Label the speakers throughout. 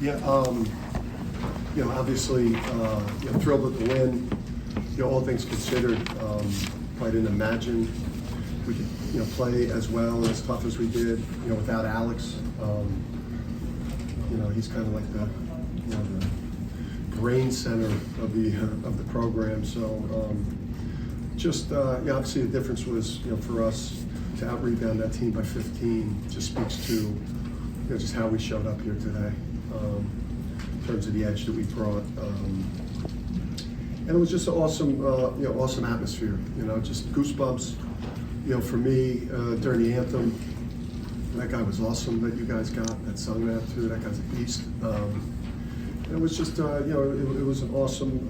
Speaker 1: Yeah, obviously, thrilled with the win. All things considered, probably didn't imagine we could, play as well and as tough as we did, without Alex. He's kind of like the brain center of the program. So, obviously the difference was, for us to out-rebound that team by 15 just speaks to, just how we showed up here today. In terms of the edge that we brought, and it was just an awesome, awesome atmosphere. Just goosebumps. For me during the anthem, that guy was awesome that you guys got that sung that too. That guy's a beast. And it was just, it was an awesome,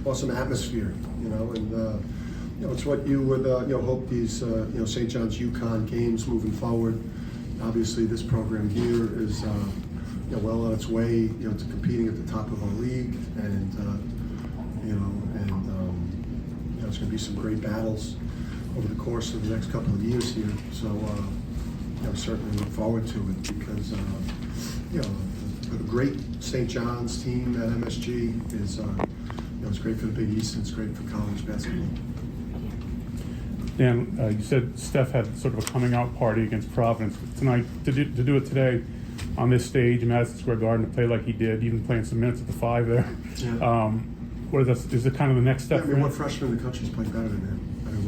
Speaker 1: awesome atmosphere. And it's what you would, hope these, St. John's UConn games moving forward. Obviously, this program here is. Well on its way, to competing at the top of our league, and there's going to be some great battles over the course of the next couple of years here. So, certainly look forward to it because, a great St. John's team at MSG is, it's great for the Big East and it's great for college basketball.
Speaker 2: Dan, you said Steph had sort of a coming out party against Providence tonight. To do it today on this stage in Madison Square Garden, to play like he did, even playing some minutes at the 5 there.
Speaker 1: Yeah.
Speaker 2: What is that? Is it kind of the next step?
Speaker 1: Yeah, what freshman in the country is playing better than him? I mean,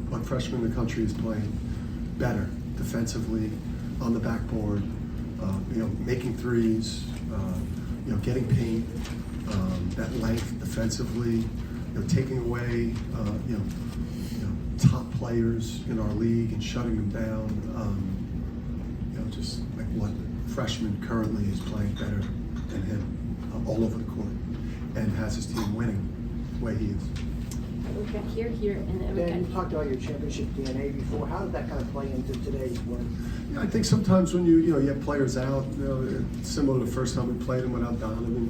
Speaker 1: what freshman in the country is playing better defensively, on the backboard, making threes, getting paint, that length defensively, taking away, top players in our league and shutting them down. Just like what freshman currently is playing better than him all over the court and has his team winning the way he is.
Speaker 3: We've got here, and then
Speaker 4: Dan, you talked about your championship DNA before. How did that kind of play into today's win?
Speaker 1: Yeah, I think sometimes when you have players out, it's similar to the first time we played him without Donovan.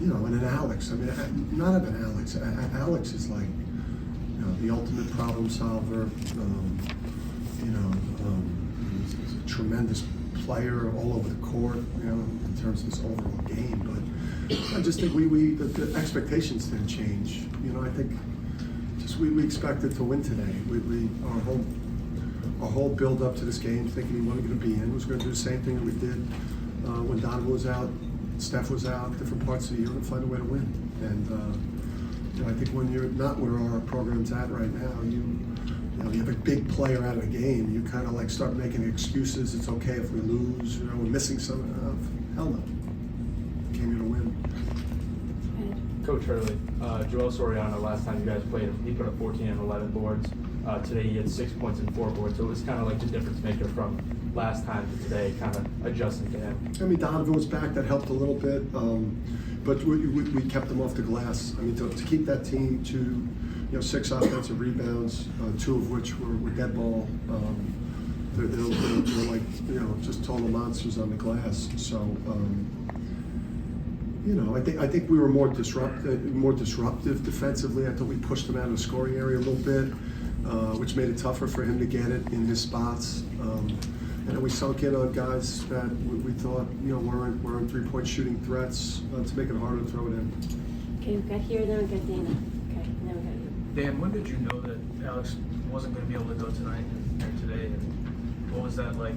Speaker 1: And then Alex. I mean, not even Alex. Alex is like, the ultimate problem solver. He's a tremendous player all over the court, in terms of his overall game. But I just think the expectations didn't change. I think just we expected to win today. Our whole build up to this game, thinking we weren't going to be in, was going to do the same thing that we did when Donovan was out, Steph was out, different parts of the year, and find a way to win. And I think when you're not where our program's at right now, you have a big player out of the game, you kind of like start making excuses. It's okay if we lose, we're missing some. Hell no. Came here to win.
Speaker 5: Coach Hurley, Joel Soriano, last time you guys played, he put up 14 and 11 boards. Today he had 6 points and 4 boards, so it was kind of like the difference maker from last time to today, kind of adjusting to him.
Speaker 1: I mean, Donovan was back, that helped a little bit, but we kept them off the glass. I mean, to keep that team to 6 offensive rebounds, 2 of which were dead ball. They're like, just total monsters on the glass. So, I think we were more disruptive defensively. I thought we pushed him out of the scoring area a little bit, which made it tougher for him to get it in his spots. And then we sunk in on guys that we thought, weren't three-point shooting threats to make it harder to throw it in.
Speaker 3: Okay, we've got here, then we've got Dana. Okay, and then we got you.
Speaker 6: Dan, when did you know that Alex wasn't going to be able to go tonight or today? And what was that like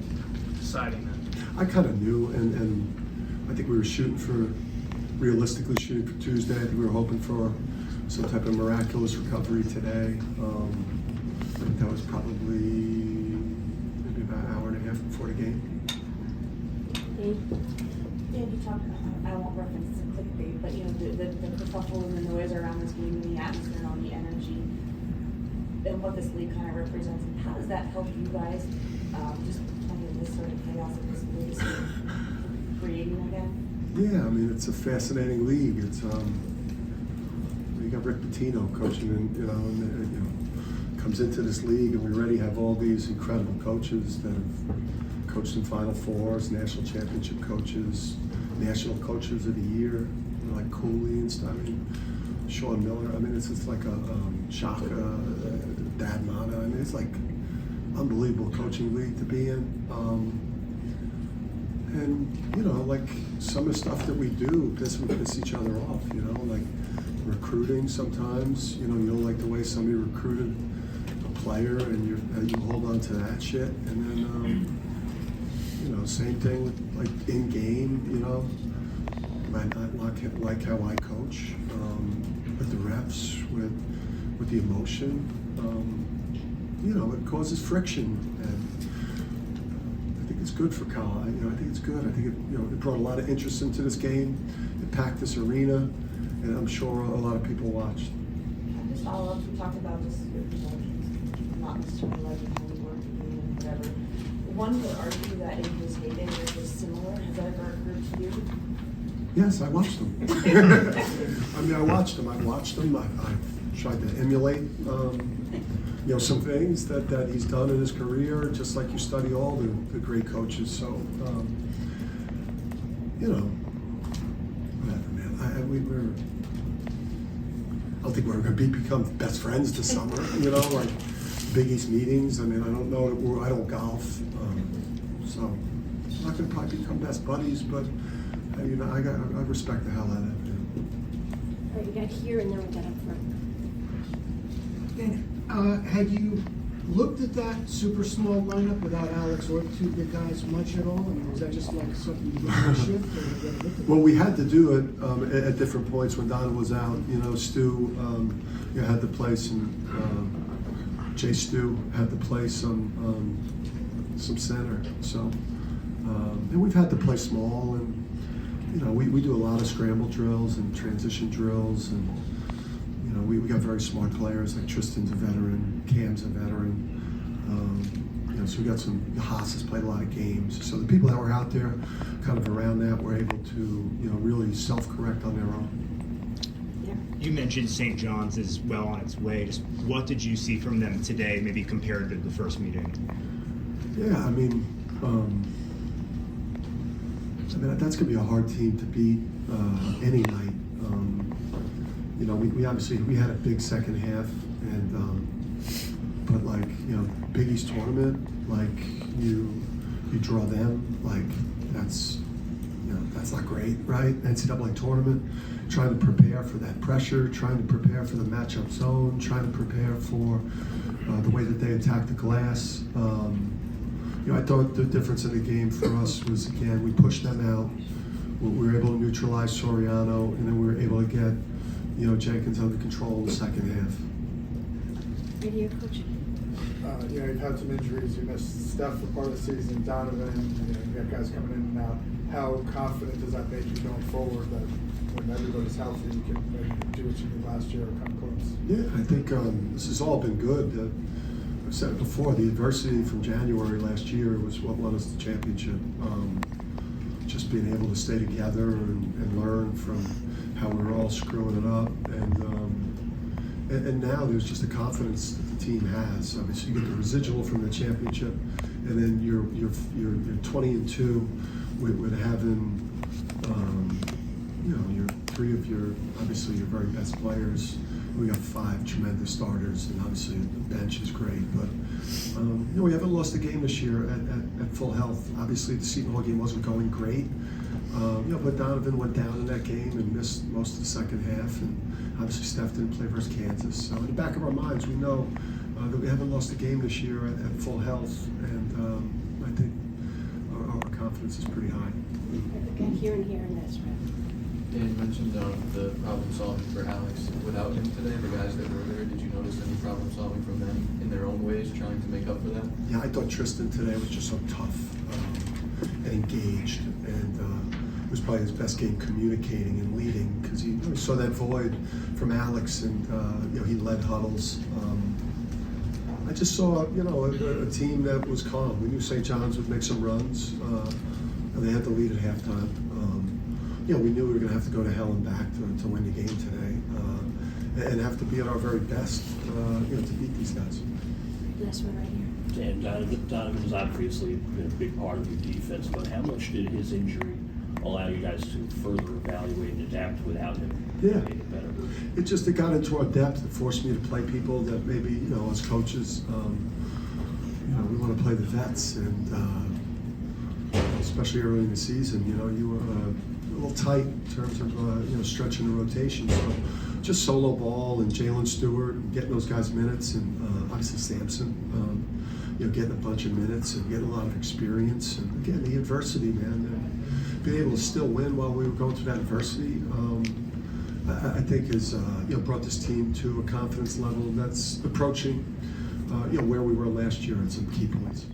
Speaker 6: deciding that?
Speaker 1: I kind of knew, and I think we were realistically shooting for Tuesday. I think we were hoping for some type of miraculous recovery today. I think that was probably maybe about an hour and a half before the game.
Speaker 3: Dave?
Speaker 7: Dan, you talked about, I won't reference the clickbait, but the kerfuffle and the noise around this game and the atmosphere and all the energy and what this league kind of represents. How does that help you guys just kind of this sort of chaos that this league is creating again?
Speaker 1: Yeah, I mean, it's a fascinating league. It's you got Rick Pitino coaching, and comes into this league, and we already have all these incredible coaches that have coached in Final Fours, national championship coaches, national coaches of the year, like Cooley and stuff. I mean, Sean Miller. I mean, it's like a Shaka, Dad Mata. I mean, it's like unbelievable coaching league to be in. And, you know, like some of the stuff that we do, we piss each other off, you know, like recruiting sometimes, you know, you don't like the way somebody recruited a player and you hold on to that shit. And then, you know, same thing with like in game, you know, I like how I coach with the refs, with the emotion. You know, it causes friction, and I think it's good for Kyle. You know, I think it's good. I think it brought a lot of interest into this game. It packed this arena, and I'm sure a lot of people watched.
Speaker 7: Just follow up, we talked about just your emotions, not necessarily liking how you work the game and whatever. One would argue that in his heyday it was similar. Has that ever occurred to you?
Speaker 1: Yes, I watched them. I mean, I watched them. I tried to emulate, you know, some things that he's done in his career, just like you study all the great coaches. So, you know, whatever, man. I don't think we're going to become best friends this summer. You know, like Big East meetings. I mean, I don't know. I don't golf, so I'm not going to probably become best buddies, but. You know, I respect the hell out of it.
Speaker 3: All right, we got here and then we got up front.
Speaker 8: And had you looked at that super small lineup without Alex or the two big guys much at all? I mean, was that just like something you did in a shift? Or you looked at
Speaker 1: Well, we had to do it at different points when Donna was out. You know, Stu you know, had to play some, Jay Stu had to play some center. So, and we've had to play small, and you know, we do a lot of scramble drills and transition drills, and you know, we got very smart players like Tristan's a veteran, Cam's a veteran. You know, so we got Haas has played a lot of games. So the people that were out there, kind of around that, were able to, you know, really self-correct on their own.
Speaker 3: Yeah.
Speaker 9: You mentioned St. John's is well on its way. Just what did you see from them today, maybe compared to the first meeting?
Speaker 1: Yeah, I mean, that's going to be a hard team to beat any night. You know, we obviously had a big second half, and but like, you know, Big East tournament, like you draw them, like that's, you know, that's not great, right? NCAA tournament, trying to prepare for that pressure, trying to prepare for the matchup zone, trying to prepare for the way that they attack the glass. You know, I thought the difference in the game for us was, again, we pushed them out. We were able to neutralize Soriano, and then we were able to get, you know, Jenkins under control in the second half.
Speaker 3: Radio coach.
Speaker 10: You know, you've had some injuries. You missed Steph for part of the season, Donovan. You know, you got guys coming in and out. How confident does that make you going forward that when everybody's healthy, you can maybe do what you did last year or come close?
Speaker 1: Yeah, I think this has all been good. I've said it before, the adversity from January last year was what won us the championship. Just being able to stay together and learn from how we were all screwing it up. And now there's just a confidence that the team has. Obviously, you get the residual from the championship, and then you're 20-2 with having, you know, your three of your very best players. We got 5 tremendous starters, and obviously the bench is great. But you know, we haven't lost a game this year at full health. Obviously, the Seton Hall game wasn't going great. You know, but Donovan went down in that game and missed most of the second half, and obviously Steph didn't play versus Kansas. So in the back of our minds, we know that we haven't lost a game this year at full health, and I think our confidence is pretty high.
Speaker 3: We got here and that's right.
Speaker 11: Dan mentioned the problem solving for Alex. Without him today, the guys that were there, did you notice any problem solving from them in their own ways, trying to make up for that?
Speaker 1: Yeah, I thought Tristan today was just so tough and engaged, and it was probably his best game communicating and leading, because he saw that void from Alex, and you know, he led huddles. I just saw, you know, a team that was calm. We knew St. John's would make some runs, and they had the lead at halftime. You know, we knew we were going to have to go to hell and back to win the game today, and have to be at our very best, you know, to beat these guys.
Speaker 3: Last one right here.
Speaker 12: And Donovan has obviously been a big part of your defense, but how much did his injury allow you guys to further evaluate and adapt without him?
Speaker 1: Yeah.
Speaker 12: Make it better?
Speaker 1: It got into our depth. It forced me to play people that maybe, you know, as coaches, you know, we want to play the vets, and especially early in the season. You know, you were a little tight in terms of stretching the rotation. So just solo ball and Jalen Stewart and getting those guys minutes, and obviously Sampson, getting a bunch of minutes and getting a lot of experience. And again, the adversity, man, and being able to still win while we were going through that adversity, I think has brought this team to a confidence level that's approaching where we were last year at some key points.